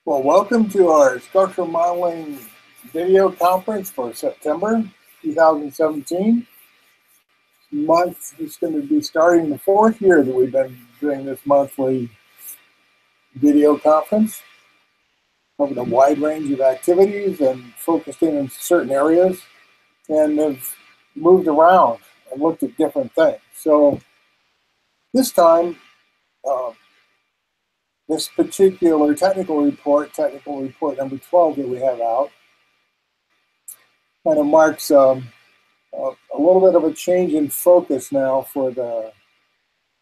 Well, welcome to our structural modeling video conference for September 2017. Month is going to be starting the fourth year that we've been doing this monthly video conference, covering a wide range of activities and focusing in certain areas, and have moved around and looked at different things. So this time, this particular technical report number 12 that we have out, kind of marks a little bit of a change in focus now for the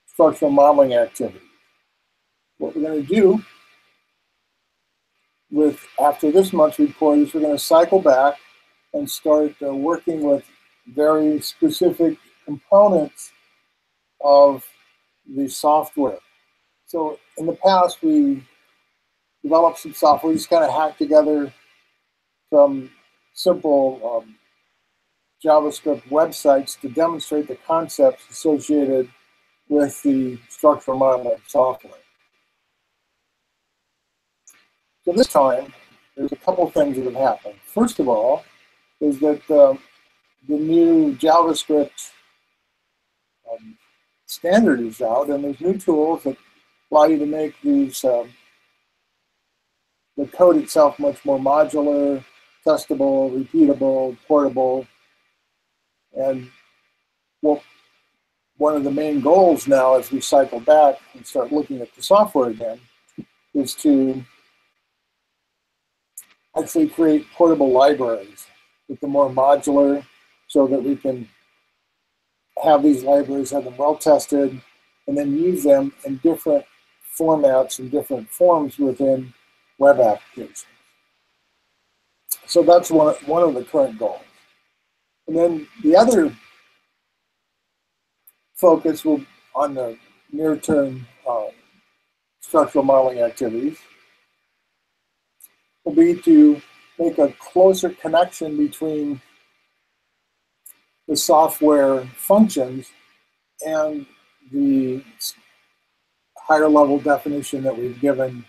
structural modeling activity. What we're going to do after this month's report is we're going to cycle back and start working with very specific components of the software. So in the past, we developed some software, we just kind of hacked together some simple JavaScript websites to demonstrate the concepts associated with the structural modeling software. So this time, there's a couple things that have happened. First of all, is that the new JavaScript standard is out, and there's new tools that allow you to make these the code itself much more modular, testable, repeatable, portable. And one of the main goals now as we cycle back and start looking at the software again is to actually create portable libraries with the more modular, so that we can have these libraries, have them well tested, and then use them in different formats and different forms within web applications. So that's one of the current goals. And then the other focus will on the near-term structural modeling activities will be to make a closer connection between the software functions and the higher level definition that we've given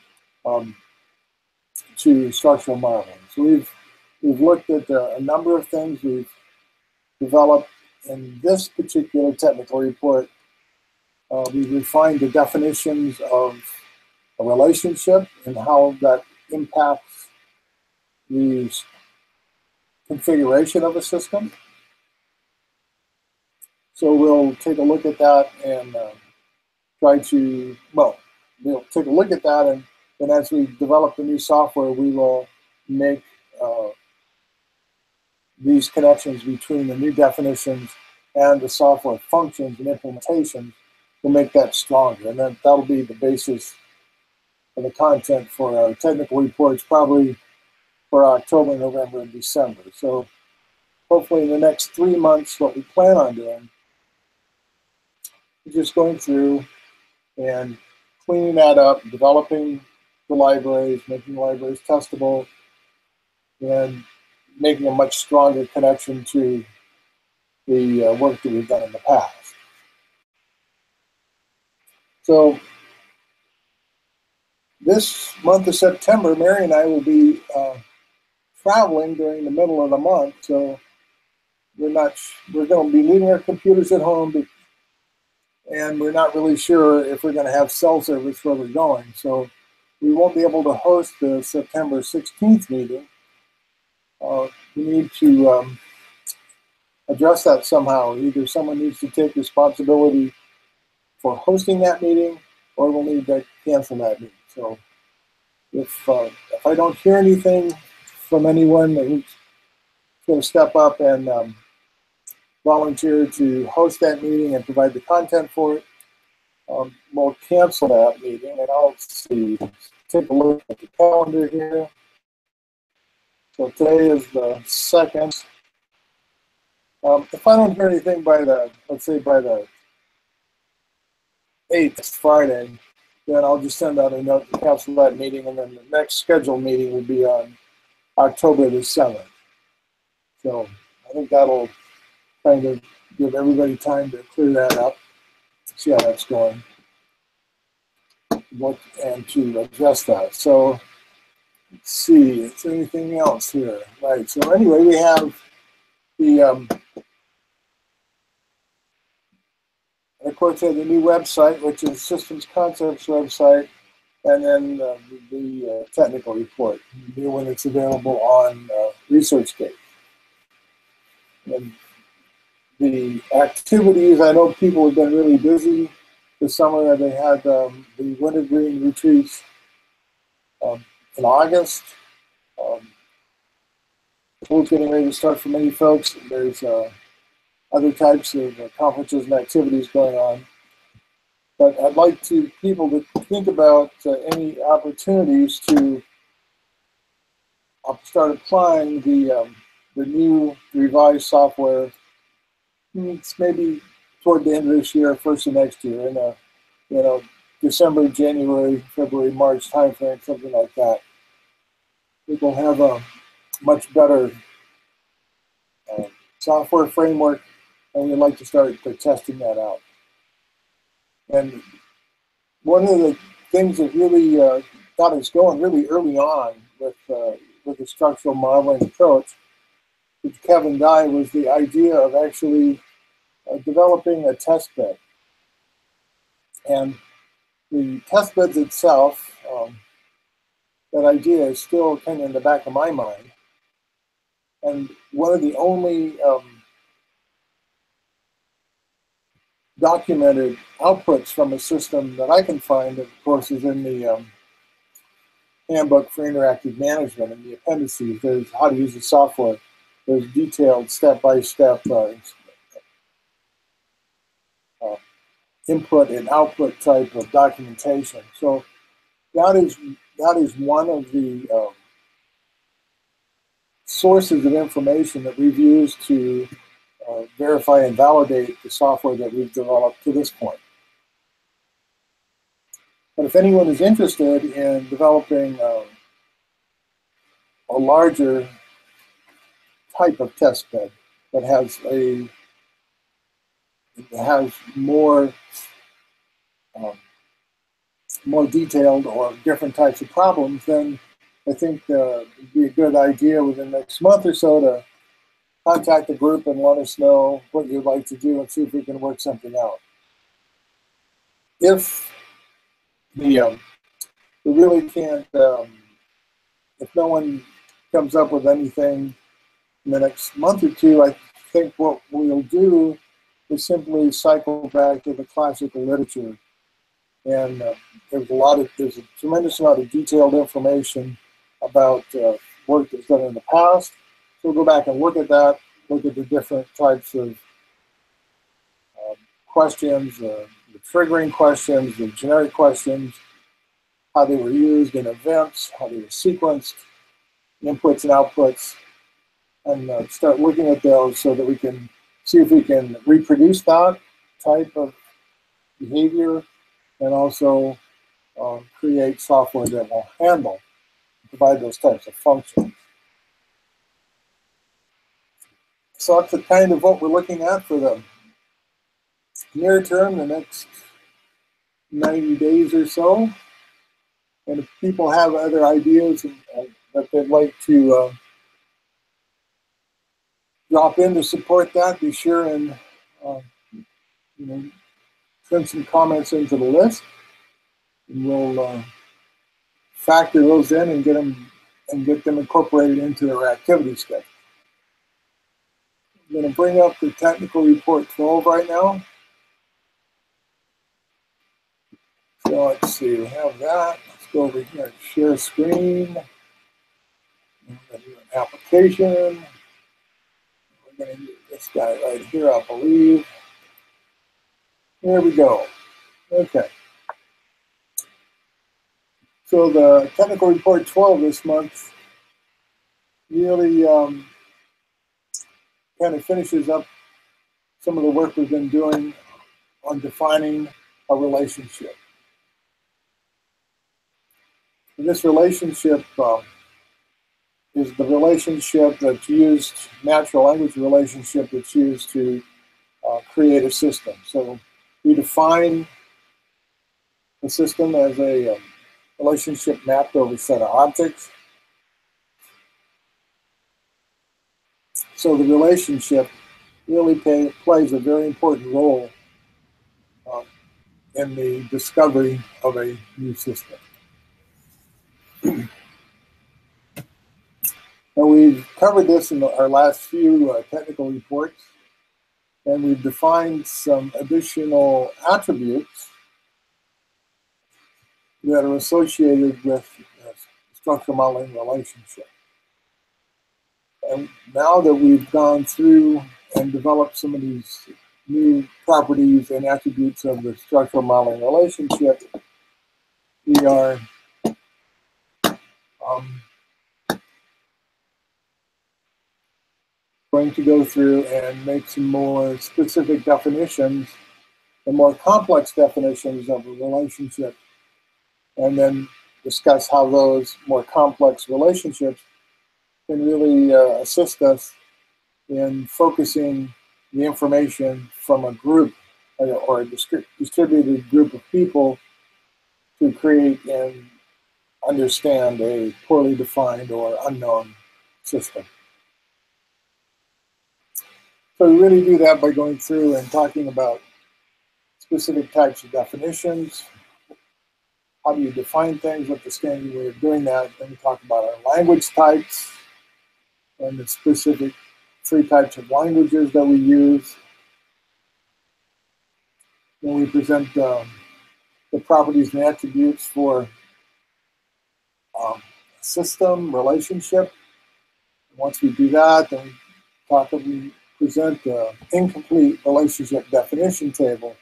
to structural modeling. So we've looked at a number of things. We've developed in this particular technical report. We've refined the definitions of a relationship and how that impacts the configuration of a system. So we'll take a look at that and we'll take a look at that, and then as we develop the new software, we will make these connections between the new definitions and the software functions and implementations to make that stronger. And then that'll be the basis for the content for our technical reports, probably for October, November, and December. So hopefully in the next 3 months, what we plan on doing is just going through and cleaning that up, developing the libraries, making the libraries testable, and making a much stronger connection to the work that we've done in the past. So this month of September, Mary and I will be traveling during the middle of the month, so we're going to be leaving our computers at home, and we're not really sure if we're going to have cell service where we're going. So we won't be able to host the September 16th meeting. We need to address that somehow. Either someone needs to take responsibility for hosting that meeting, or we'll need to cancel that meeting. So if I don't hear anything from anyone who's going to step up and volunteer to host that meeting and provide the content for it, we'll cancel that meeting. And I'll take a look at the calendar here. So today is the 2nd. If I don't hear anything by let's say by the 8th, Friday, then I'll just send out a note to cancel that meeting, and then the next scheduled meeting will be on October the 7th. So I think that'll kind of give everybody time to clear that up, see how that's going, and to address that. So Let's see, is there anything else here? Right, so anyway, we have the, of course, the new website, which is Systems Concepts website, and then the technical report, the new one that's available on ResearchGate. And the activities, I know people have been really busy this summer. They had the wintergreen retreats in August. School's getting ready to start for many folks. There's other types of conferences and activities going on. But I'd like people to think about any opportunities to start applying the new revised software. It's maybe toward the end of this year, first of next year, in December, January, February, March timeframe, something like that. We will have a much better software framework, and we'd like to start testing that out. And one of the things that really got us going really early on with the structural modeling approach with Kevin Dye was the idea of actually developing a test bed. And the test beds itself, that idea is still kind of in the back of my mind. And one of the only documented outputs from a system that I can find, of course, is in the Handbook for Interactive Management. In the appendices, there's how to use the software. There's detailed step-by-step input and output type of documentation. So that is one of the sources of information that we've used to verify and validate the software that we've developed to this point. But if anyone is interested in developing a larger type of test bed that has more detailed or different types of problems, then I think it'd be a good idea within the next month or so to contact the group and let us know what you'd like to do and see if we can work something out. If we really can't, if no one comes up with anything in the next month or two, I think what we'll do is simply cycle back to the classical literature. And there's a tremendous amount of detailed information about work that's done in the past. So we'll go back and look at that, look at the different types of questions, the triggering questions, the generic questions, how they were used in events, how they were sequenced, inputs and outputs, and start looking at those so that we can see if we can reproduce that type of behavior and also create software that will handle, provide those types of functions. So that's the kind of what we're looking at for the near term, the next 90 days or so. And if people have other ideas that they'd like to drop in to support that, be sure and send some comments into the list, and we'll factor those in and get them incorporated into their activity schedule. I'm going to bring up the technical report 12 right now. So let's see, we have that. Let's go over here and share screen. I'm going to do an application. We're going to use this guy right here, I believe. There we go. Okay. So the technical report 12 this month really kind of finishes up some of the work we've been doing on defining a relationship. And this relationship is the relationship that's used, natural language relationship that's used to create a system. So we define the system as a relationship mapped over a set of objects. so the relationship really plays a very important role in the discovery of a new system. And we've covered this in our last few technical reports, and we've defined some additional attributes that are associated with structural modeling relationship. And now that we've gone through and developed some of these new properties and attributes of the structural modeling relationship, we are going to go through and make some more specific definitions and more complex definitions of a relationship, and then discuss how those more complex relationships can really assist us in focusing the information from a group or a distributed group of people to create and understand a poorly defined or unknown system. So we really do that by going through and talking about specific types of definitions. How do you define things? What's the standard way of doing that? Then we talk about our language types and the specific 3 types of languages that we use. Then we present the properties and attributes for system relationship. Once we do that, then we present the incomplete relationship definition table.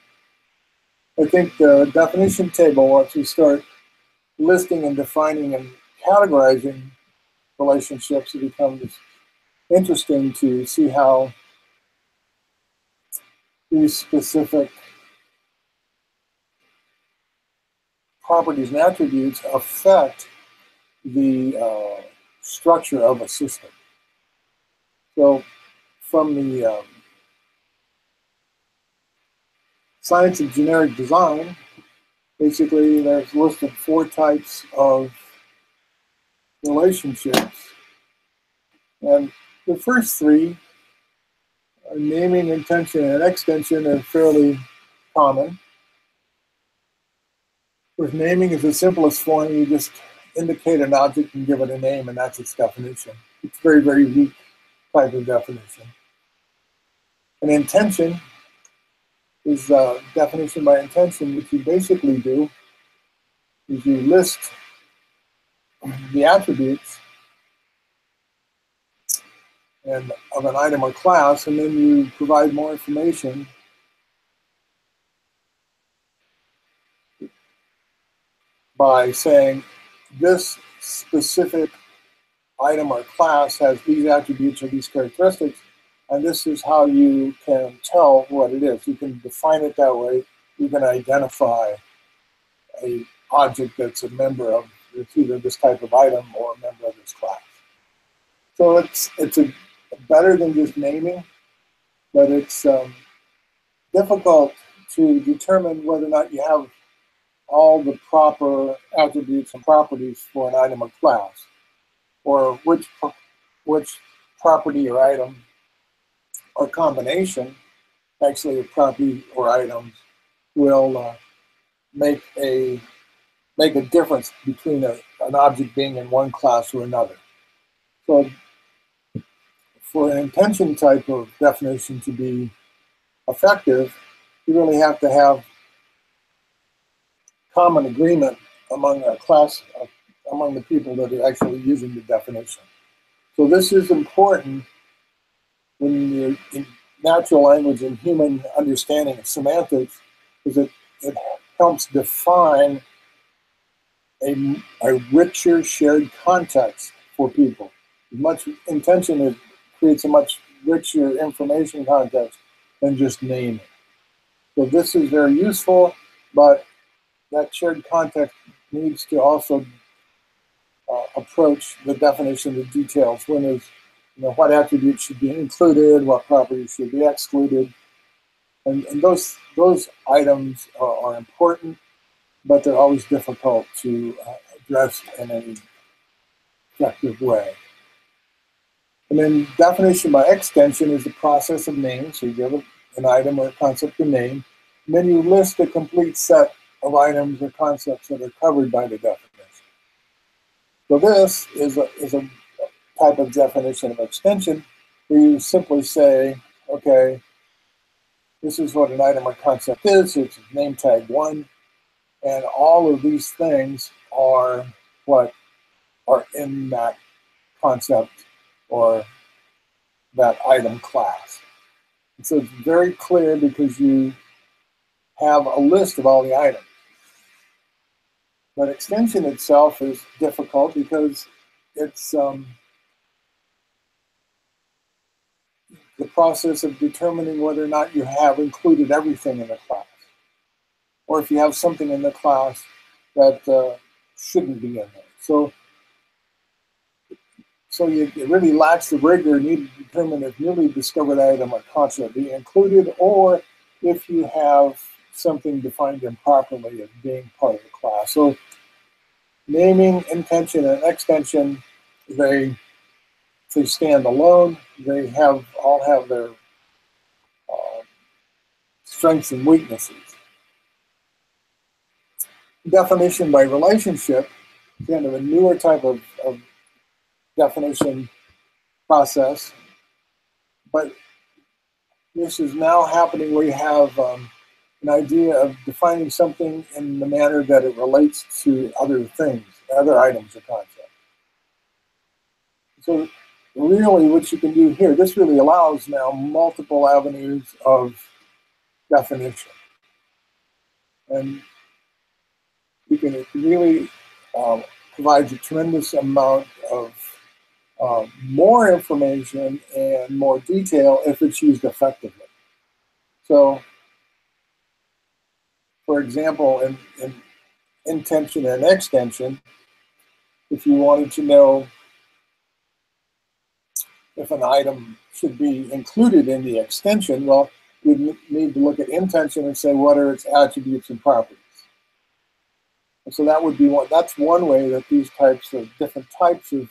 I think the definition table, once we start listing and defining and categorizing relationships, it becomes interesting to see how these specific properties and attributes affect the structure of a system. So from the Science of Generic Design, basically there's listed 4 types of relationships. And the first 3, naming, intension, and extension, are fairly common. With naming is the simplest form. You just indicate an object and give it a name, and that's its definition. It's a very, very weak type of definition. An intention is definition by intention. What you basically do is you list the attributes and of an item or class, and then you provide more information by saying this specific item or class has these attributes or these characteristics, and this is how you can tell what it is. You can define it that way. You can identify an object that's a member of, it's either this type of item or a member of this class. So it's better than just naming, but it's difficult to determine whether or not you have all the proper attributes and properties for an item or class, or which property or item or combination, actually a property or items, will make a difference between an object being in one class or another. So for an intension type of definition to be effective, you really have to have common agreement among a class, among the people that are actually using the definition. So this is important when you're in natural language and human understanding of semantics, is that it helps define a richer shared context for people. Much intention creates a much richer information context than just naming. So this is very useful, but that shared context needs to also approach the definition, the details. When is, what attributes should be included, what properties should be excluded, and those items are important, but they're always difficult to address in an effective way. And then definition by extension is the process of naming. So you give an item or a concept a name, and then you list a complete set of items or concepts that are covered by the definition. So this is a type of definition of extension where you simply say, okay, this is what an item or concept is. It's name tag 1, and all of these things are what are in that concept or that item class. And so it's very clear because you have a list of all the items. But extension itself is difficult because it's the process of determining whether or not you have included everything in the class, or if you have something in the class that shouldn't be in there. So it really lacks the rigor needed to determine if newly discovered item or concept be included, or if you have something defined improperly as being part of the class. So naming, intention, and extension, they stand alone. They all have their strengths and weaknesses. Definition by relationship, kind of a newer type of definition process, but this is now happening where you have an idea of defining something in the manner that it relates to other things, other items or concepts. So really what you can do here, this really allows now multiple avenues of definition. And you can really provide a tremendous amount of more information and more detail if it's used effectively. So, for example, in intention and extension, if you wanted to know if an item should be included in the extension, well, you'd need to look at intention and say, what are its attributes and properties? And so that would be that's one way that these types of different types of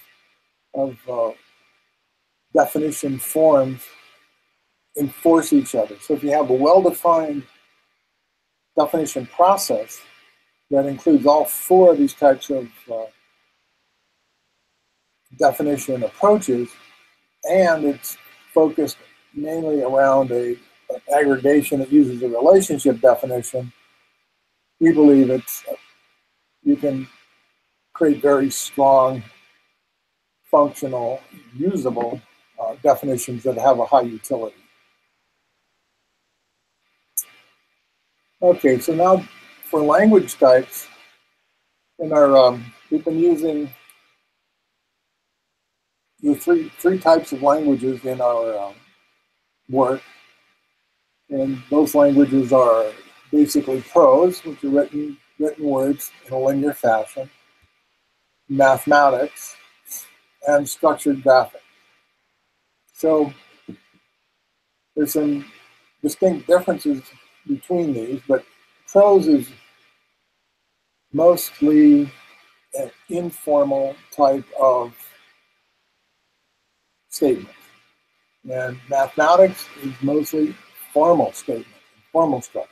definition forms enforce each other. So if you have a well-defined definition process that includes all 4 of these types of definition approaches, and it's focused mainly around an aggregation that uses a relationship definition, we believe you can create very strong, functional, usable definitions that have a high utility. Okay, so now for language types, in our we've been using the three types of languages in our work, and those languages are basically prose, which are written words in a linear fashion, mathematics, and structured graphic. So there's some distinct differences between these, but prose is mostly an informal type of statement, and mathematics is mostly formal statement, formal structure.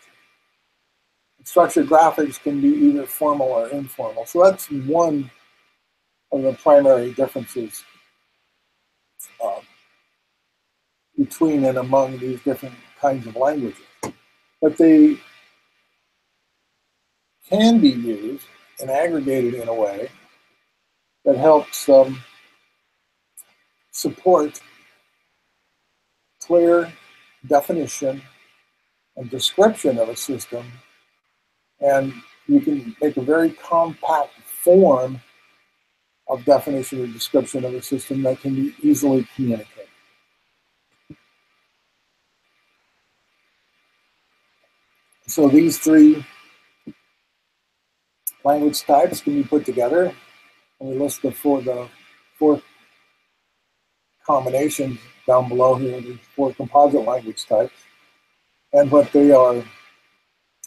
Structured graphics can be either formal or informal. So that's one of the primary differences between and among these different kinds of languages. But they can be used and aggregated in a way that helps support clear definition and description of a system, and you can make a very compact form of definition and description of a system that can be easily communicated. So these 3 language types can be put together, and we list the 4 combinations down below here, the 4 composite language types, and what they are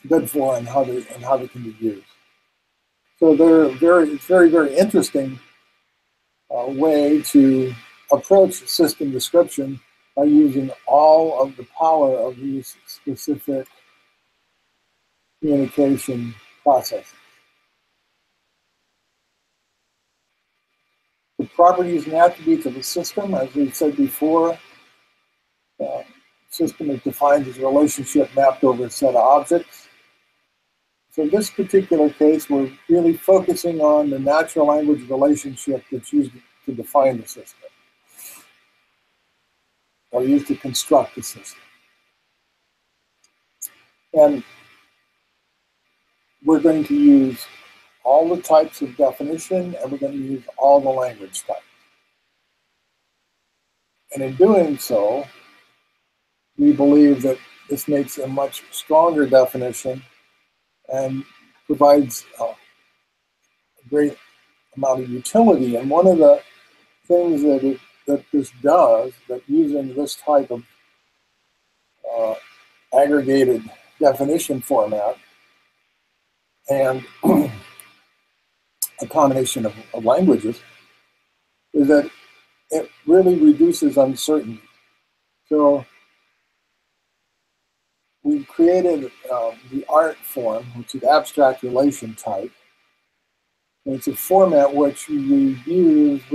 good for and how they can be used. So it's very, very interesting way to approach system description by using all of the power of these specific communication processes. The properties and attributes of a system, as we've said before, system is defined as a relationship mapped over a set of objects. So in this particular case, we're really focusing on the natural language relationship that's used to define the system, or used to construct the system. And we're going to use all the types of definition, and we're going to use all the language types. And in doing so, we believe that this makes a much stronger definition and provides a great amount of utility. And one of the things that this does, that using this type of aggregated definition format and a combination of languages, is that it really reduces uncertainty. So we created the ART form, which is abstract relation type. And it's a format which uses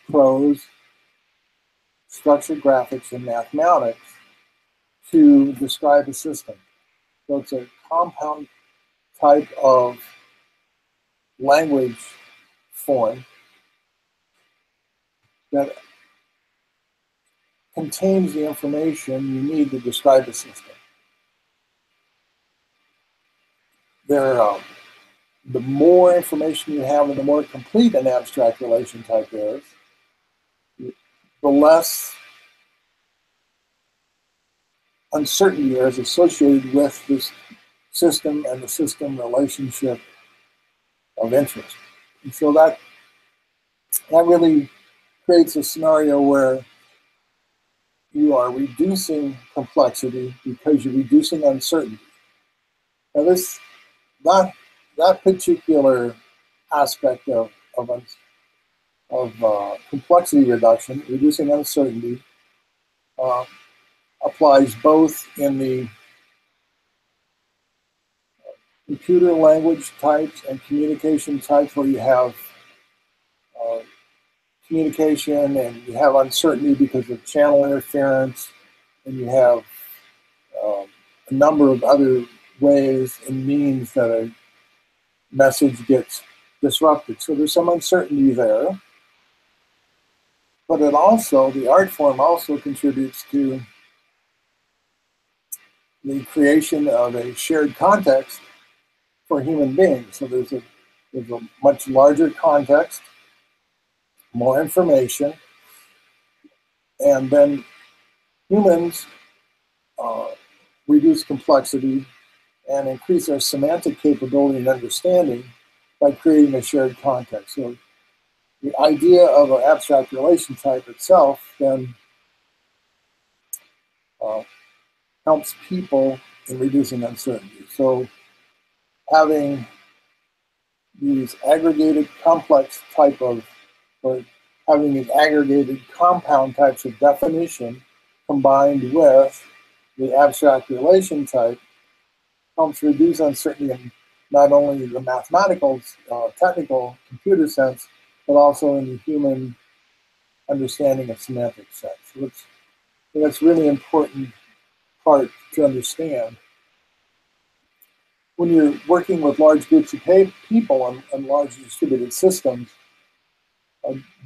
prose, structured graphics, and mathematics to describe a system. So it's a compound type of language form that contains the information you need to describe a system. The more information you have and the more complete an abstract relation type is, the less uncertainty there is associated with this system and the system relationship of interest. And so that really creates a scenario where you are reducing complexity because you're reducing uncertainty. Now that particular aspect of complexity reduction, reducing uncertainty, applies both in the computer language types and communication types, where you have communication and you have uncertainty because of channel interference, and you have a number of other ways and means that a message gets disrupted. So there's some uncertainty there. But it also, the art form also contributes to the creation of a shared context for human beings. So there's a much larger context, more information, and then humans reduce complexity and increase our semantic capability and understanding by creating a shared context. So the idea of an abstract relation type itself then helps people in reducing uncertainty. So having these aggregated complex type of, or having these aggregated compound types of definition combined with the abstract relation type helps reduce uncertainty in not only the mathematical, technical, computer sense, but also in the human understanding of semantic sense. So that's really important part to understand. When you're working with large groups of people and large distributed systems,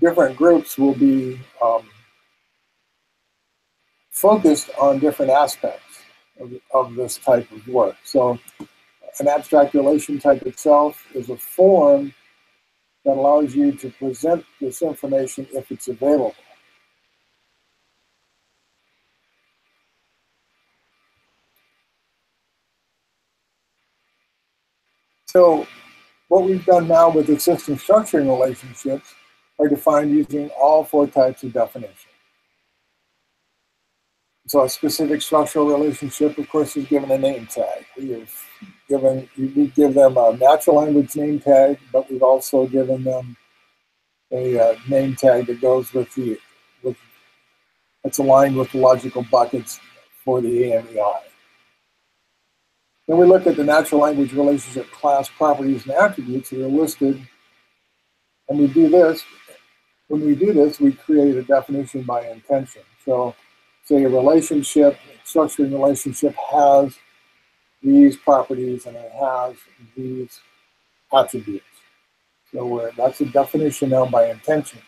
different groups will be focused on different aspects of this type of work. So an abstract relation type itself is a form that allows you to present this information if it's available. So what we've done now with the system structuring relationships are defined using all four types of definition. So a specific structural relationship, of course, is given a name tag. We give them a natural language name tag, but we've also given them a name tag that goes with that's aligned with the logical buckets for the AMEI. Then we look at the natural language relationship class properties and attributes that are listed, and we do this. When we do this, we create a definition by intention. So, say a relationship, structured relationship has these properties and it has these attributes. So that's a definition now by intention.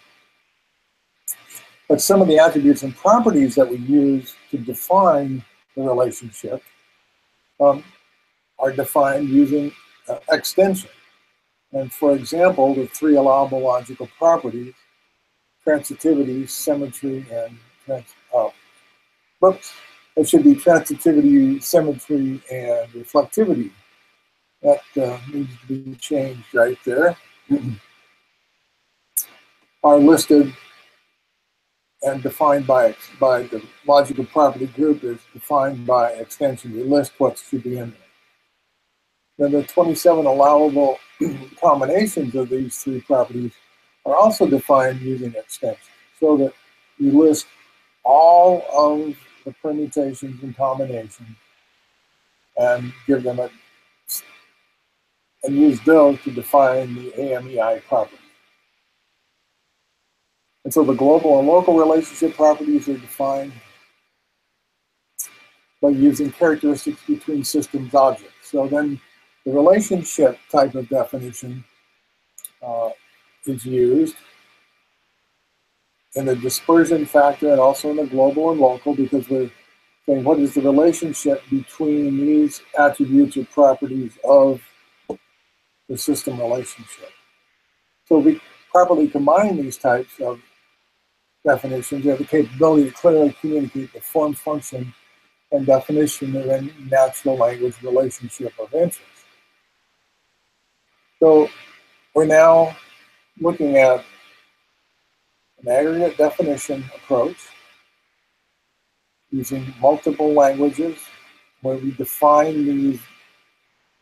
But some of the attributes and properties that we use to define the relationship are defined using extension. And for example, the three allowable logical properties, transitivity, symmetry, and it should be transitivity, symmetry, and reflectivity. That needs to be changed right there. Are listed and defined by the logical property group is defined by extension. We list what should be in there. Then the 27 allowable combinations of these three properties are also defined using extension, so that we list all of the permutations and combinations and give them and use those to define the AMEI properties. And so the global and local relationship properties are defined by using characteristics between systems objects. So then the relationship type of definition is used in the dispersion factor and also in the global and local, because we're saying what is the relationship between these attributes or properties of the system relationship. So we properly combine these types of definitions. We have the capability to clearly communicate the form, function, and definition of a natural language relationship of interest. So we're now looking at an aggregate definition approach using multiple languages where we define these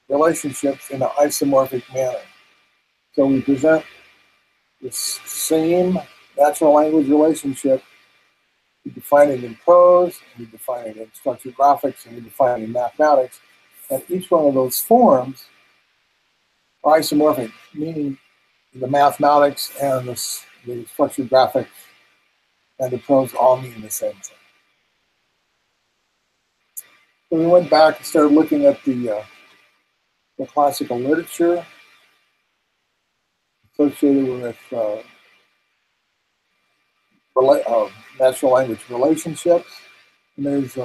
relationships in an isomorphic manner. So we present the same natural language relationship. We define it in prose, we define it in structured graphics, and we define it in mathematics. And each one of those forms are isomorphic, meaning the mathematics and the structured graphics and the prose all mean the same thing. So we went back and started looking at the classical literature associated with natural language relationships. And there's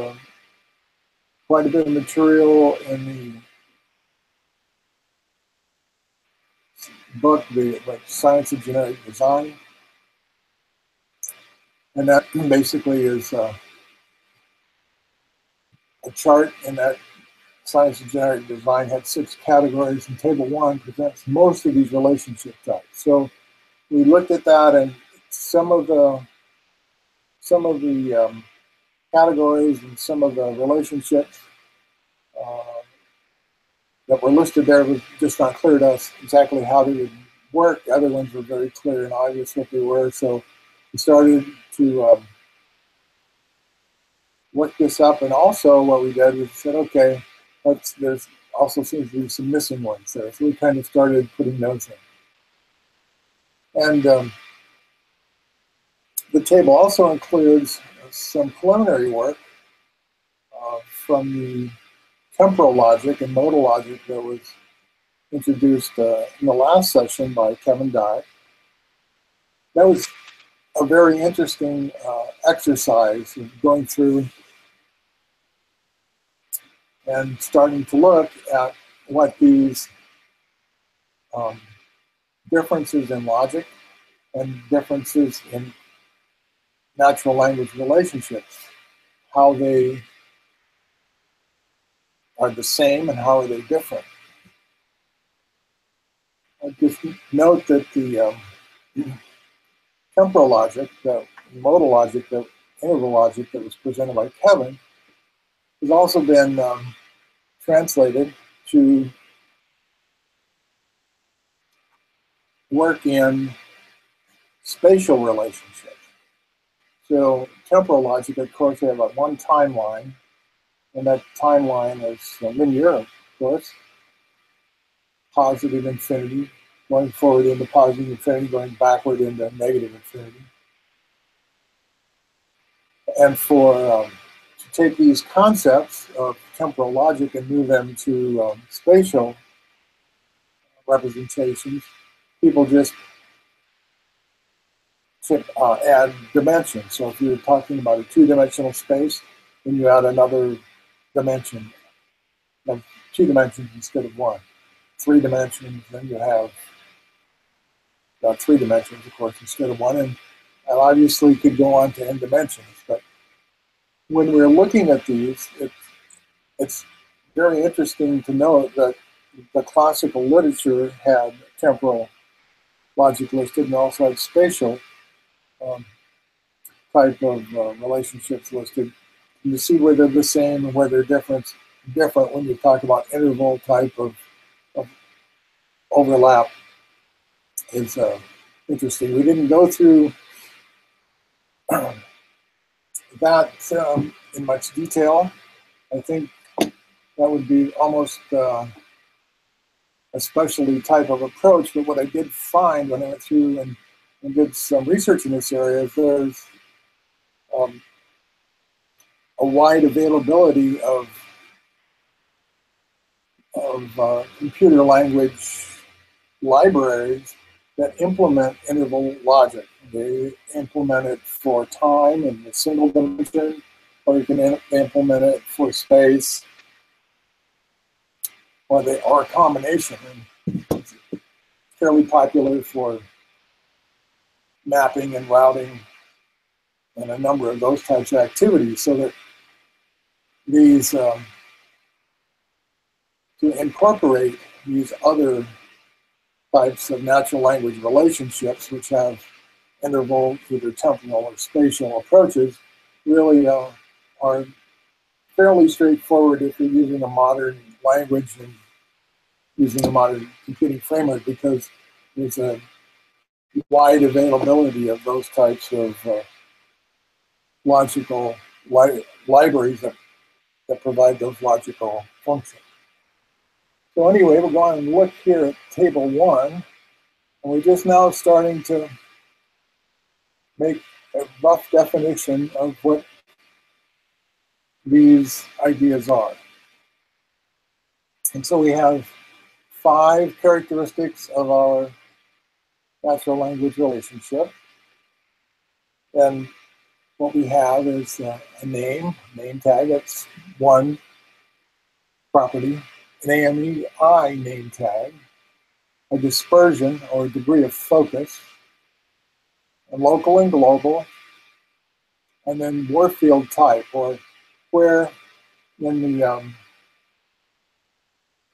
quite a bit of material in the book, the Science of Genetic Design. And that basically is a chart, and that Science of Genetic Design had 6 categories, and Table 1 presents most of these relationship types. So we looked at that, and some of the categories and some of the relationships that were listed there was just not clear to us exactly how they would work. Other ones were very clear and obvious what they were. So we started to work this up, and also what we did was said, okay, there's also seems to be some missing ones there. So we kind of started putting those in. And the table also includes some preliminary work from the temporal logic and modal logic that was introduced in the last session by Kevin Dye. That was a very interesting exercise of going through and starting to look at what these differences in logic and differences in natural language relationships, how they are the same and how are they different. I just note that the temporal logic, the modal logic, the interval logic that was presented by Kevin has also been translated to work in spatial relationships. So temporal logic, of course, we have one timeline, and that timeline is linear, of course, positive infinity, going forward into positive infinity, going backward into negative infinity. And to take these concepts of temporal logic and move them to spatial representations, people just add dimensions. So if you're talking about a two-dimensional space, then you add another dimension of 2 dimensions instead of 1. 3 dimensions, then you have 3 dimensions, of course, instead of 1. And obviously could go on to n dimensions. But when we're looking at these, it's very interesting to note that the classical literature had temporal logic listed and also had spatial type of relationships listed. And you see where they're the same and where they're different when you talk about interval type of overlap is interesting. We didn't go through that in much detail. I think that would be almost a specialty type of approach, but what I did find when I went through and did some research in this area is there's a wide availability of computer language libraries that implement interval logic. They implement it for time in a single dimension, or you can implement it for space, or a combination. And it's fairly popular for mapping and routing and a number of those types of activities, so that these to incorporate these other types of natural language relationships, which have interval, either temporal or spatial approaches, really are fairly straightforward if you're using a modern language and using a modern computing framework, because there's a wide availability of those types of logical libraries that provide those logical functions. So anyway, we'll go on and look here at table 1, and we're just now starting to make a rough definition of what these ideas are. And so we have 5 characteristics of our natural language relationship. And what we have is a name tag, that's one property, an AMEI name tag, a dispersion or degree of focus, and local and global, and then Warfield type, or where in the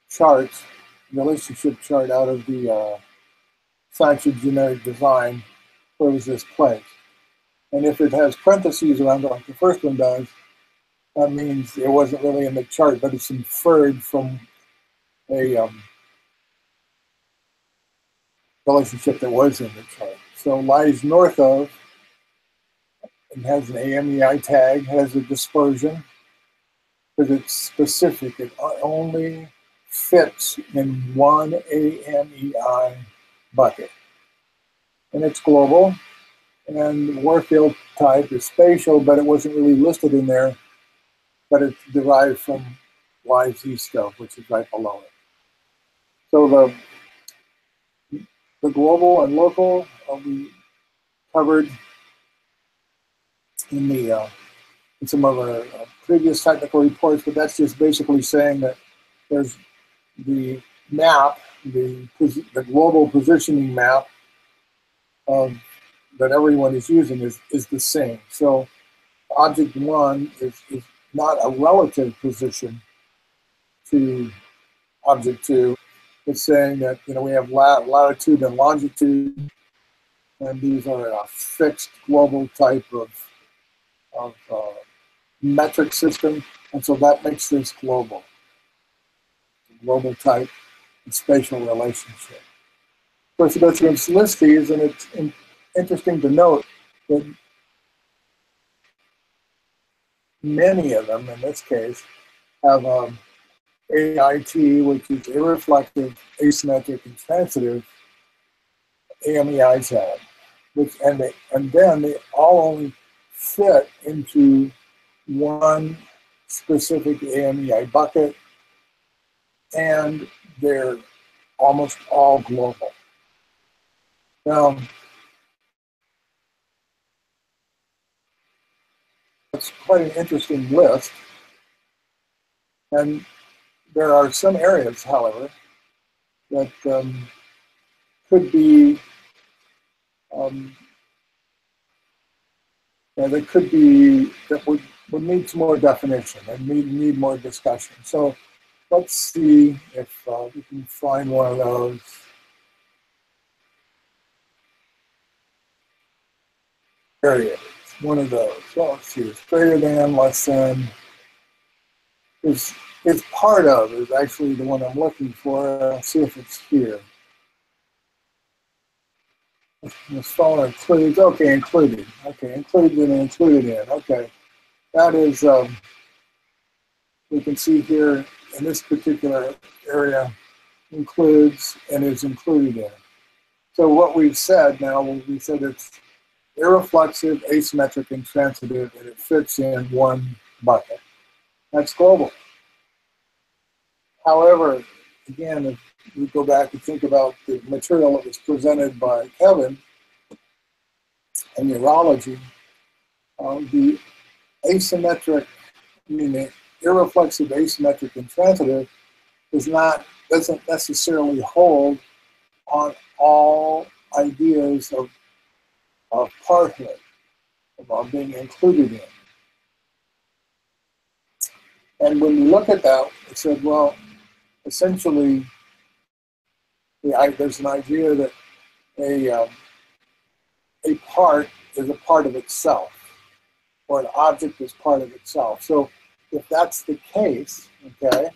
chart, relationship chart out of the Sancho generic design, where was this placed? And if it has parentheses around it, like the first one does, that means it wasn't really in the chart, but it's inferred from a relationship that was in the chart. So lies north of, it has an AMEI tag, has a dispersion, because it's specific. It only fits in one AMEI bucket. And it's global. And Warfield type is spatial, but it wasn't really listed in there, but it's derived from lies east of, which is right below it. So the global and local we covered in some of our previous technical reports, but that's just basically saying that there's the map, the global positioning map that everyone is using is the same. So object 1 is not a relative position to object 2. It's saying that we have latitude and longitude, and these are a fixed global type of metric system, and so that makes this global type and spatial relationship. Of course, you go through and list these, and interesting to note that many of them, in this case, have AIT, which is irreflective, asymmetric, and transitive AMEI tag, and then they all only fit into one specific AMEI bucket, and they're almost all global. Now, it's quite an interesting list, and there are some areas, however, that could be that would need some more definition and need more discussion. So let's see if we can find one of those. There it is, one of those. Well, let's see, it's greater than, less than. It's part of is actually the one I'm looking for. Let's see if it's here. This follower includes, okay, included. Okay, included and included in. Okay, that is, we can see here in this particular area, includes and is included in. So what we've said now, we said it's irreflexive, asymmetric, and transitive, and it fits in one bucket. That's global. However, again, if we go back and think about the material that was presented by Kevin in neurology, the asymmetric, meaning irreflexive, asymmetric, and transitive, doesn't necessarily hold on all ideas of parthood, of being included in. And when we look at that, we said, well, essentially, there's an idea that a part is a part of itself, or an object is part of itself. So if that's the case, okay,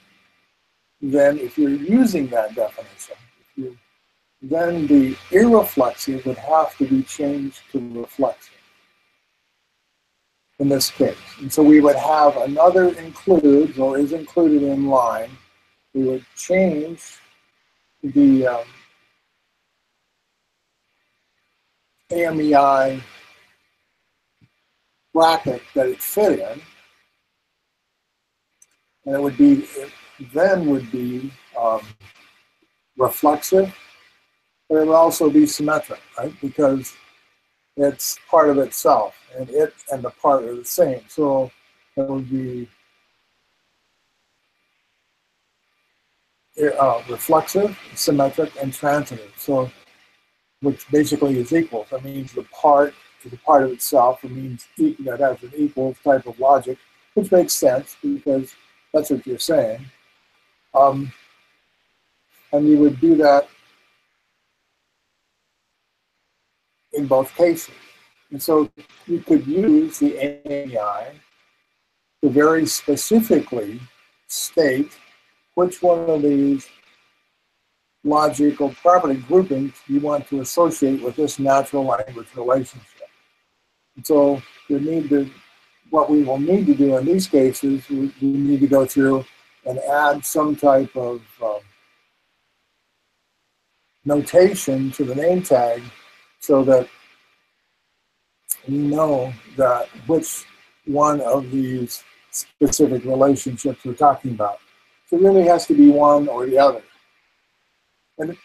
then if you're using that definition, then the irreflexive would have to be changed to reflexive in this case. And so we would have another includes or is included in line. We would change the AMEI bracket that it fit in, and it then would be reflexive, but it would also be symmetric, right? Because it's part of itself, and it and the part are the same. So it would be reflexive, symmetric, and transitive. So, which basically is equal. That means the part is a part of itself. It means that has an equal type of logic, which makes sense because that's what you're saying. And you would do that in both cases. And so you could use the AMEI to very specifically state which one of these logical property groupings you want to associate with this natural language relationship. And so what we will need to do in these cases, we need to go through and add some type of notation to the name tag so that we know that which one of these specific relationships we're talking about. So it really has to be one or the other. And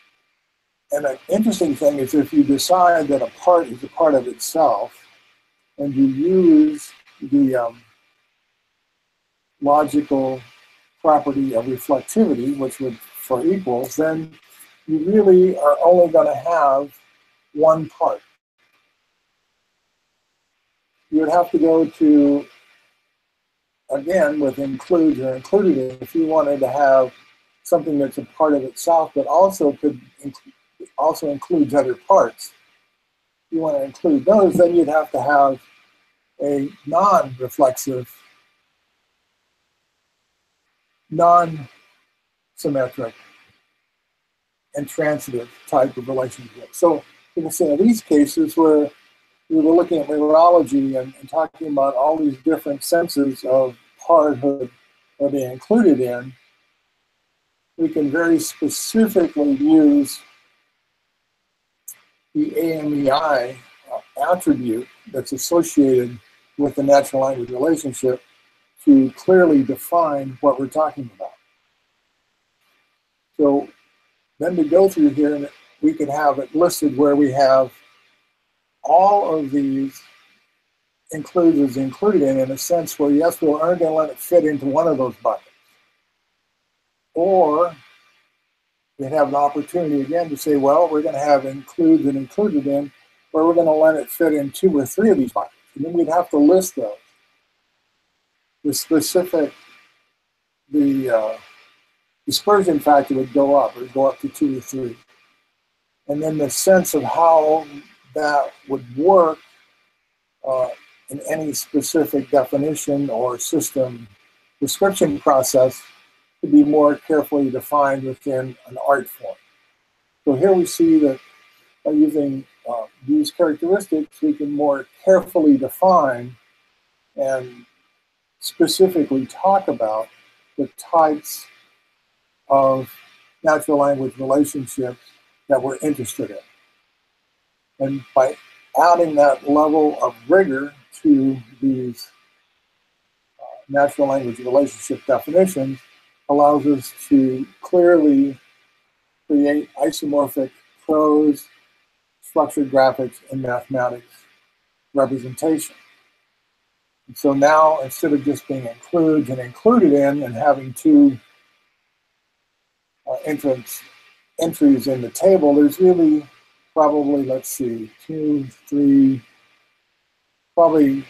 an interesting thing is if you decide that a part is a part of itself and you use the logical property of reflectivity, which would for equals, then you really are only going to have one part. You would have to go to, again, with includes or included in, if you wanted to have something that's a part of itself, but also includes other parts. If you want to include those, then you'd have to have a non-reflexive, non-symmetric, and transitive type of relationship. So you can see in these cases where we were looking at mineralogy and talking about all these different senses of parenthood that they included in, we can very specifically use the AMEI attribute that's associated with the natural language relationship to clearly define what we're talking about. So then to go through here, we could have it listed where we have all of these includes included in a sense where, yes, we aren't going to let it fit into one of those buckets. Or we'd have an opportunity again to say, well, we're going to have includes and included in, where we're going to let it fit in 2 or 3 of these buckets. And then we'd have to list those. The specific, the dispersion factor would go up. It would go up to 2 or 3. And then the sense of how that would work in any specific definition or system description process to be more carefully defined within an art form. So here we see that by using these characteristics, we can more carefully define and specifically talk about the types of natural language relationships that we're interested in. And by adding that level of rigor to these natural language relationship definitions allows us to clearly create isomorphic prose, structured graphics, and mathematics representation. And so now, instead of just being includes and included in and having 2 entries in the table, there's really probably, let's see, 2, 3, probably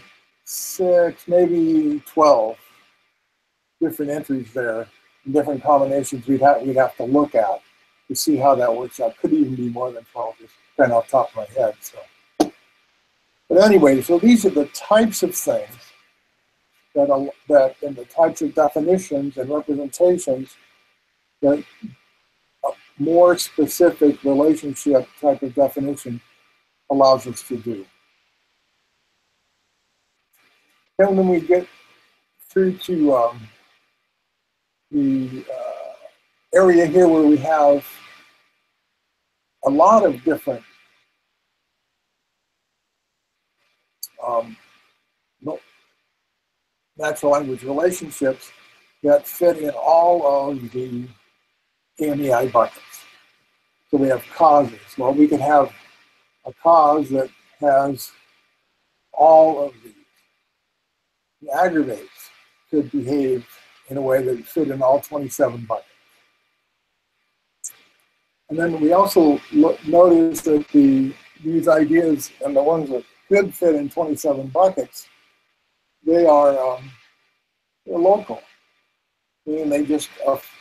6, maybe 12 different entries there, different combinations we'd have to look at to see how that works out. Could even be more than 12, just kind of off the top of my head. So, but anyway, so these are the types of things that and the types of definitions and representations that a more specific relationship type of definition allows us to do. Then when we get through to the area here where we have a lot of different natural language relationships that fit in all of the AMEI buckets. So we have causes. Well, we could have a cause that has all of these. The aggravates could behave in a way that fit in all 27 buckets. And then we also notice that these ideas and the ones that could fit in 27 buckets, they are they're local. Meaning they just,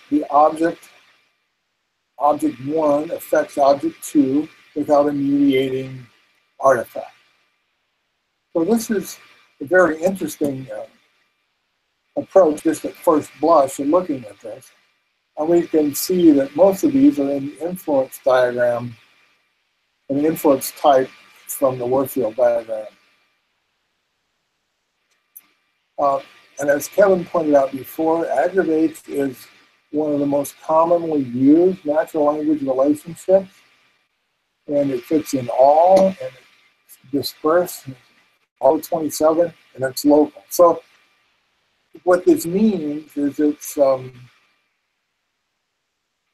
the object 1 affects object 2 without a mediating artifact. So this is a very interesting approach just at first blush in looking at this. And we can see that most of these are in the influence diagram, an influence type from the Warfield diagram. And as Kevin pointed out before, aggravates is one of the most commonly used natural language relationships. And it fits in all, and it's dispersed, all 27, and it's local. So what this means is it's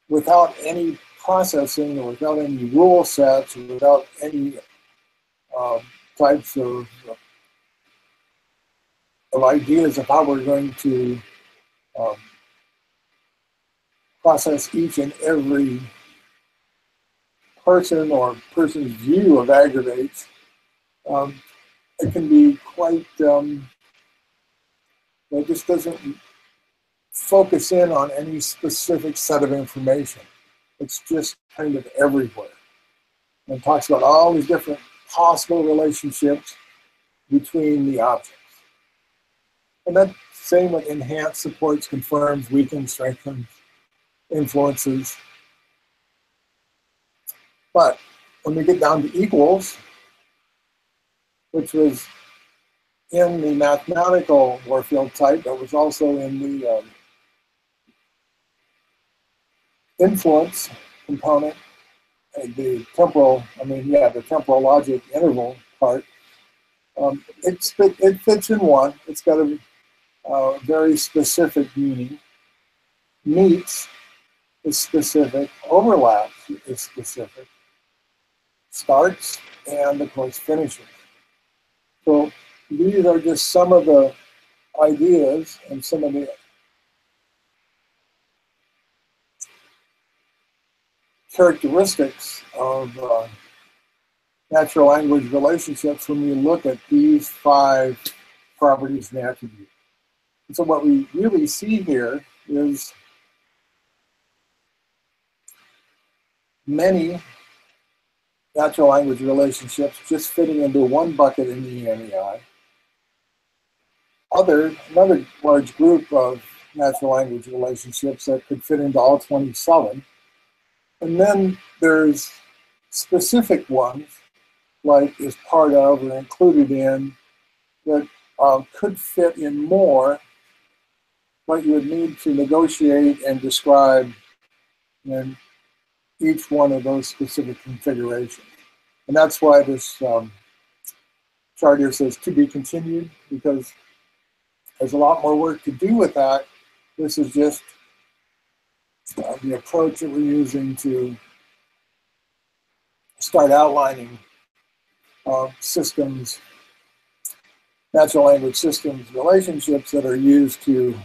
without any processing or without any rule sets or without any types of ideas of how we're going to process each and every person or person's view of aggravates. It can be quite, it just doesn't focus in on any specific set of information. It's just kind of everywhere. And it talks about all these different possible relationships between the objects. And that same with enhance, supports, confirms, weakens, strengthens, influences. But when we get down to equals, which was in the mathematical Warfield type, but was also in the influence component, the temporal, the temporal logic interval part. It fits in one. It's got a very specific meaning. Meets is specific. Overlaps is specific. Starts and, of course, finishes. So these are just some of the ideas and some of the characteristics of natural language relationships when we look at these 5 properties and attributes. And so what we really see here is many natural language relationships just fitting into one bucket in the ENEI. Another large group of natural language relationships that could fit into all 27. And then there's specific ones, like is part of or included in, that could fit in more, but you would need to negotiate and describe in each one of those specific configurations. And that's why this chart here says to be continued, because there's a lot more work to do with that. This is just the approach that we're using to start outlining systems, natural language systems relationships that are used to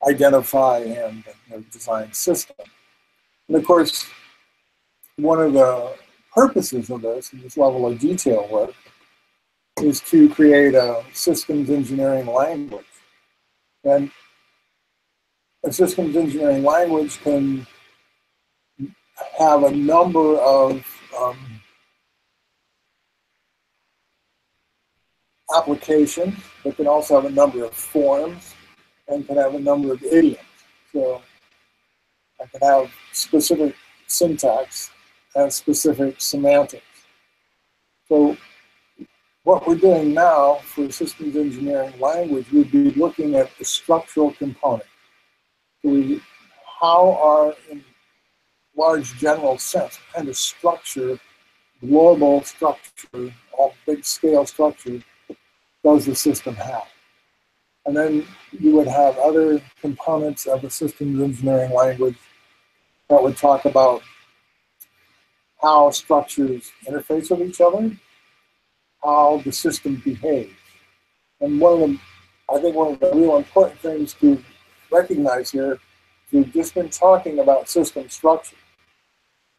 identify and design systems. And of course, one of the purposes of this level of detail work is to create a systems engineering language. And a systems engineering language can have a number of applications, but can also have a number of forms and can have a number of idioms. So I can have specific syntax and specific semantics. So what we're doing now for systems engineering language, we'd be looking at the structural component. So how are, in large general sense, kind of structure, global structure, all big scale structure, does the system have? And then you would have other components of the systems engineering language that would talk about how structures interface with each other, how the system behaves. And I think one of the real important things to recognize here, we've just been talking about system structure.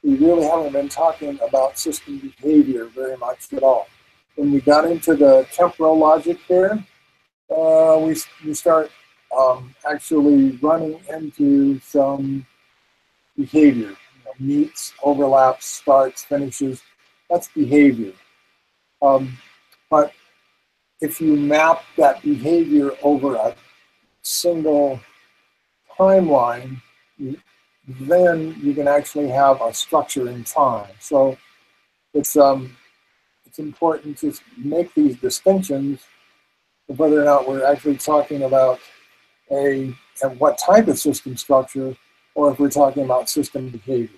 We really haven't been talking about system behavior very much at all. When we got into the temporal logic here, we start actually running into some behavior. Meets, overlaps, starts, finishes. That's behavior. But if you map that behavior over a single timeline, then you can actually have a structure in time. So it's important to make these distinctions of whether or not we're actually talking about what type of system structure, or if we're talking about system behavior.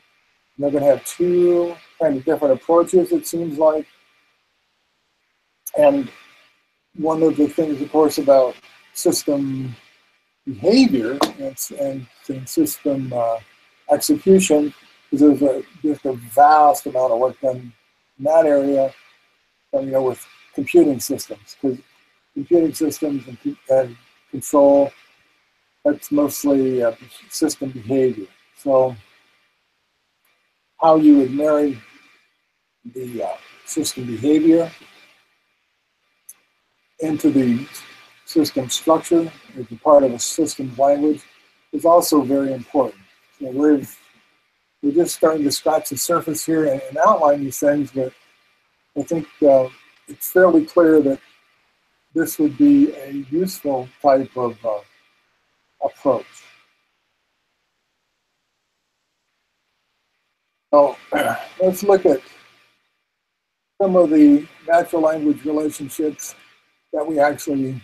And they're going to have 2 kind of different approaches, it seems like. And one of the things, of course, about system behavior and system execution is there's just a vast amount of work done in that area, with computing systems, because computing systems and control, that's mostly system behavior. So how you would marry the system behavior into the system structure as a part of a systems language is also very important. So we're just starting to scratch the surface here and outline these things, but I think it's fairly clear that this would be a useful type of approach. So let's look at some of the natural language relationships that we actually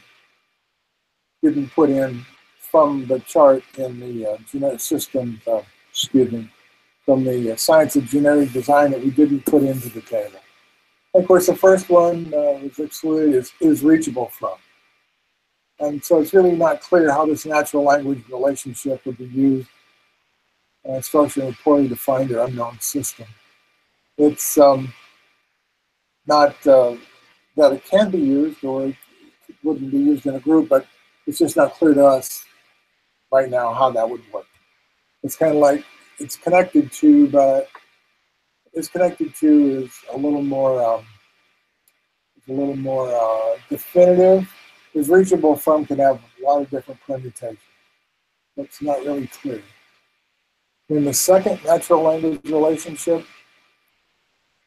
didn't put in from the chart in the genetic systems, from the science of genetic design that we didn't put into the table. And of course, the first one was excluded is reachable from. And so it's really not clear how this natural language relationship would be used, structured and poorly defined or unknown system. It's not that it can be used or it wouldn't be used in a group, but it's just not clear to us right now how that would work. It's kind of like it's connected to, but it's connected to is a little more definitive. Is reachable from can have a lot of different permutations. It's not really clear. Then the second natural language relationship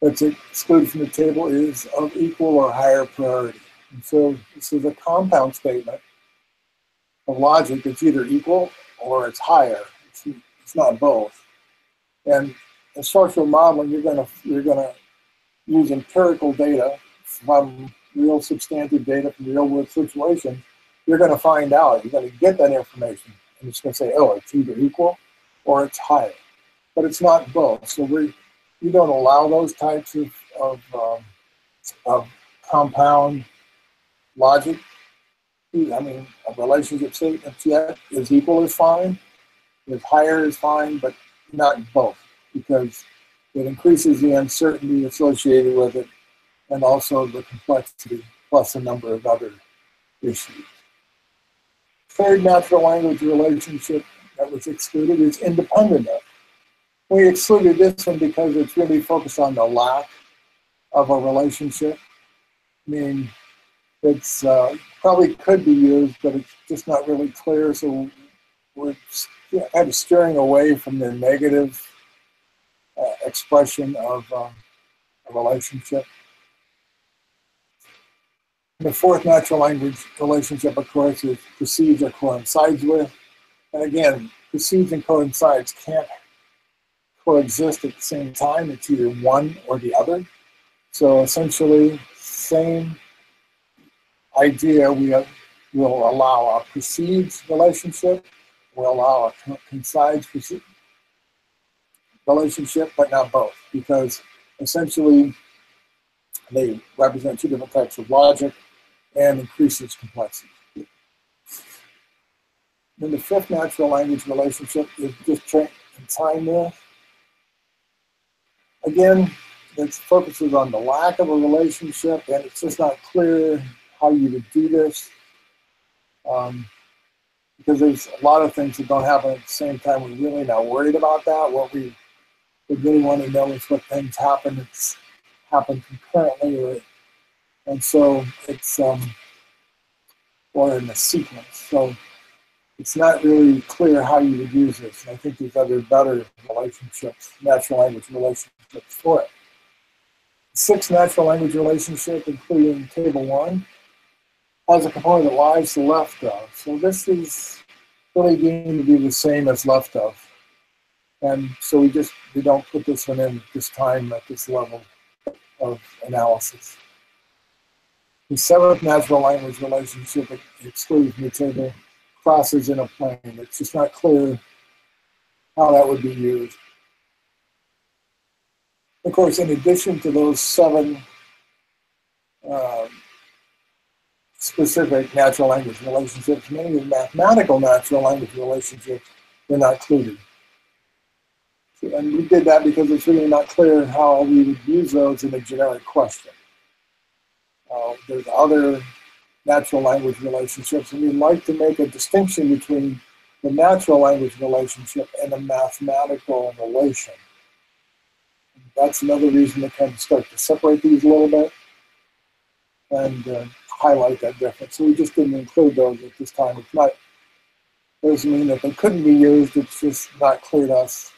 that's excluded from the table is of equal or higher priority. And so this is a compound statement of logic. It's either equal or it's higher. It's not both. And in structural modeling, you're gonna use empirical data from real substantive data from real world situations. You're gonna find out. You're gonna get that information, and it's gonna say, oh, it's either equal or it's higher, but it's not both. So we don't allow those types of compound logic. I mean, a relationship statements yet. Is equal is fine, is higher is fine, but not both, because it increases the uncertainty associated with it and also the complexity, plus a number of other issues. Third natural language relationship that was excluded is independent of. We excluded this one because it's really focused on the lack of a relationship. I mean, it's probably could be used, but it's just not really clear. So we're kind of steering away from the negative expression of a relationship. The fourth natural language relationship, of course, is precedes or coincides with. And again, precedes and coincides can't coexist at the same time. It's either one or the other. So essentially, same idea. We will allow a precedes relationship. We'll allow a coincides relationship, but not both, because essentially they represent two different types of logic and increases complexity. Then the fifth natural language relationship is disjoint and timeless. Again, it focuses on the lack of a relationship, and it's just not clear how you would do this, because there's a lot of things that don't happen at the same time. We're really not worried about that. What we really want to know is what things happen. It's happened concurrently, and so it's or in a sequence. So it's not really clear how you would use this. And I think there's other better relationships, natural language relationships for it. 6 natural language relationship, including table 1, has a component that lies to left of. So this is really deemed to be the same as left of. And so we don't put this one in this time at this level of analysis. The 7th natural language relationship excluded from the table crosses in a plane. It's just not clear how that would be used. Of course, in addition to those 7 specific natural language relationships, many of the mathematical natural language relationships were not included. And we did that because it's really not clear how we would use those in a generic question. There's other natural language relationships, and we'd like to make a distinction between the natural language relationship and a mathematical relation. That's another reason to kind of start to separate these a little bit and highlight that difference. So we just didn't include those at this time. It's not, doesn't mean that they couldn't be used. It's just not clear to us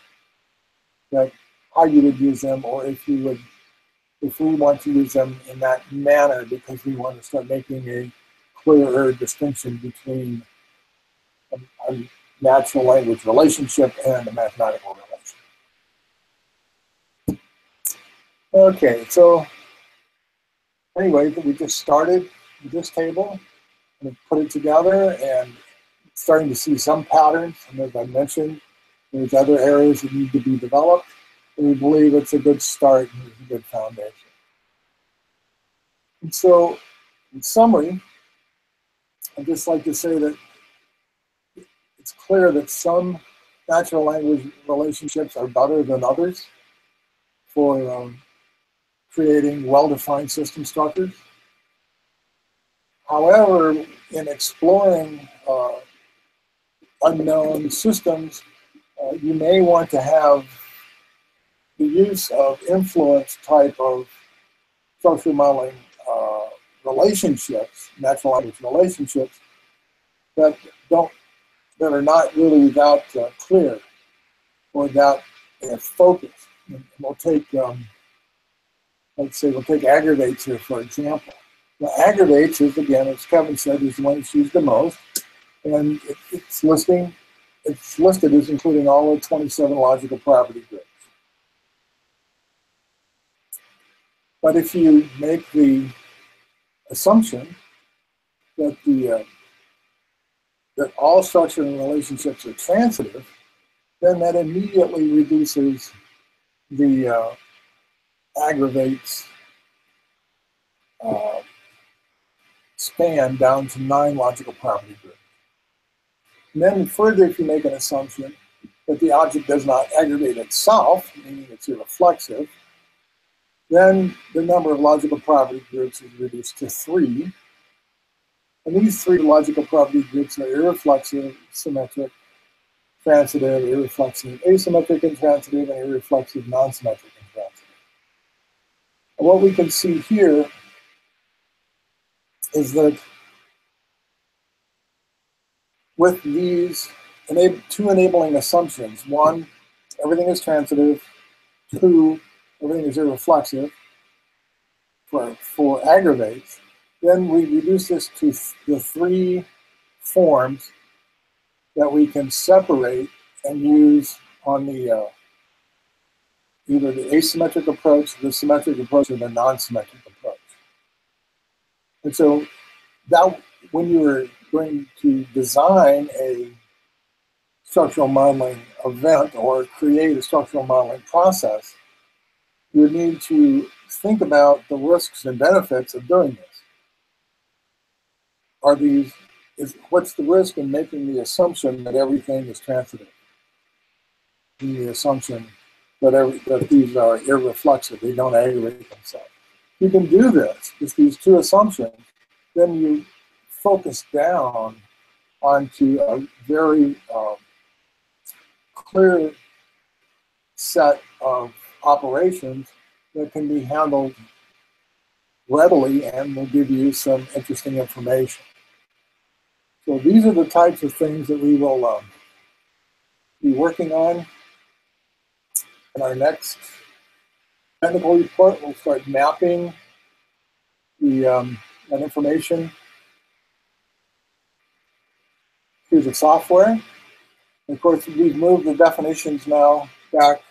that how you would use them, or if we want to use them in that manner, because we want to start making a clearer distinction between a natural language relationship and a mathematical relation. Okay, so anyway, we just started with this table and put it together and starting to see some patterns. And as I mentioned, there's other areas that need to be developed. And we believe it's a good start and it's a good foundation. And so, in summary, I'd just like to say that it's clear that some natural language relationships are better than others for creating well-defined system structures. However, in exploring unknown systems, you may want to have the use of influence type of structural modeling relationships, natural language relationships, that are not really that clear or that focused. And we'll take, let's say, we'll take aggravates here, for example. Now, aggravates is, again, as Kevin said, is the one that's used the most, and it's listed as including all the 27 logical property groups. But if you make the assumption that that all structure and relationships are transitive, then that immediately reduces the aggravates span down to 9 logical property groups. And then further, if you make an assumption that the object does not aggravate itself, meaning it's irreflexive, then the number of logical property groups is reduced to 3. And these 3 logical property groups are irreflexive, symmetric, transitive, irreflexive, asymmetric, and transitive, and irreflexive, non-symmetric, and transitive. And what we can see here is that with these two enabling assumptions, 1, everything is transitive, 2, everything is irreflexive for aggravates, then we reduce this to the 3 forms that we can separate and use on the either the asymmetric approach, the symmetric approach, or the non-symmetric approach. And so that when you were going to design a structural modeling event or create a structural modeling process, you would need to think about the risks and benefits of doing this. What's the risk in making the assumption that everything is transitive? The assumption that these are irreflexive, they don't aggravate themselves. You can do this with these 2 assumptions, then you focus down onto a very clear set of operations that can be handled readily and will give you some interesting information. So these are the types of things that we will be working on in our next technical report. We'll start mapping that information through the software. And of course, we've moved the definitions now back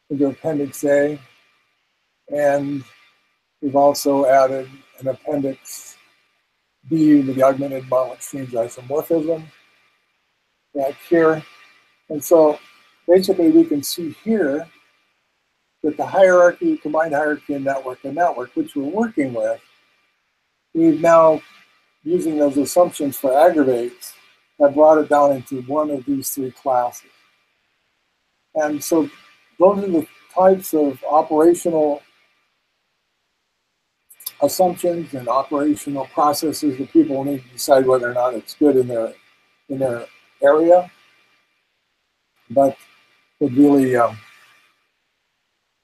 into Appendix A, and we've also added an Appendix B to the augmented model exchange isomorphism back here. And so basically we can see here that the hierarchy, combined hierarchy and network, which we're working with, we've now, using those assumptions for aggravates, have brought it down into one of these 3 classes. And so those are the types of operational assumptions and operational processes that people need to decide whether or not it's good in their area, but it really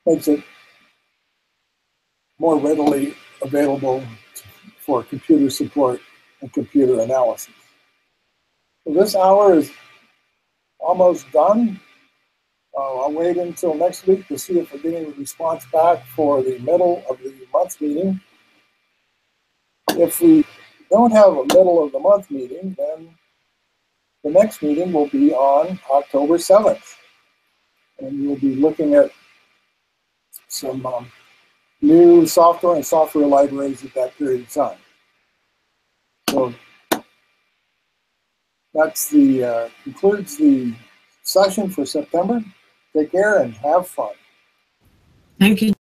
makes it more readily available for computer support and computer analysis. So this hour is almost done. I'll wait until next week to see if we're getting a response back for the middle of the month meeting. If we don't have a middle of the month meeting, then the next meeting will be on October 7th. And we'll be looking at some new software and software libraries at that period of time. So that's the concludes the session for September. Take care and have fun. Thank you.